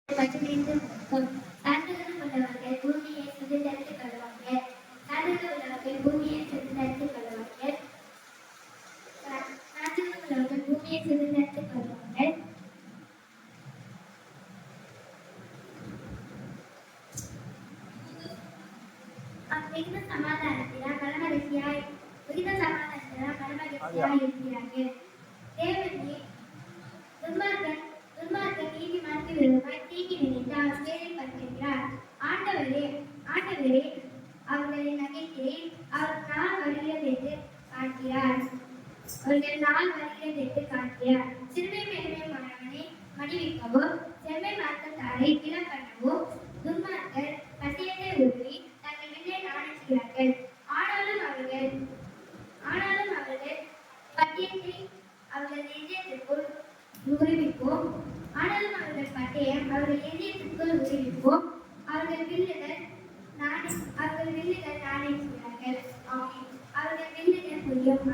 பச்சையிலிருந்து சான்றிதழ் உள்ளவர்கள் பூமியை சுதந்திரத்துக் கொள்வார்கள். சான்றிதழ் உள்ளவர்கள் பூமியை சுதந்திரத்துக் கொள்வார்கள். சான்றிதழ் உள்ளவர்கள் பூமியை சுதந்திரத்துக் கொள்வார்கள். மிகுந்த சமாதானத்தினால் பரமகிழ்ச்சியாய் இருக்கிறார்கள். தேவனே துன்மார்க்கன் நீதிமானுக்கு விரோதமாய் தீங்கி நினைத்து அவர் பேரில் பற்றிருக்கிறார். ஆண்டவரே அவர்களை நகைக்கிறேன். அவர்கள் நாள் வருகிறது என்று காண்கிறார். சிறுமை பெருமையானவனை மடிவிக்கவோ செம்மை மார்க்கத்தாரை இலக்கணவோ துன்மார்க்கர் பட்டயத்தை உருவி தங்கள் வில்லை நாடுகிறார்கள். ஆனாலும் அவர்கள் பட்டயத்தை அவர்கள் இதயத்திற்குள் உருவிப்போம். அவர்கள் வில்லுகள் நாடுகிறார்கள். அவர்கள் வில்லுகள் புரியும்.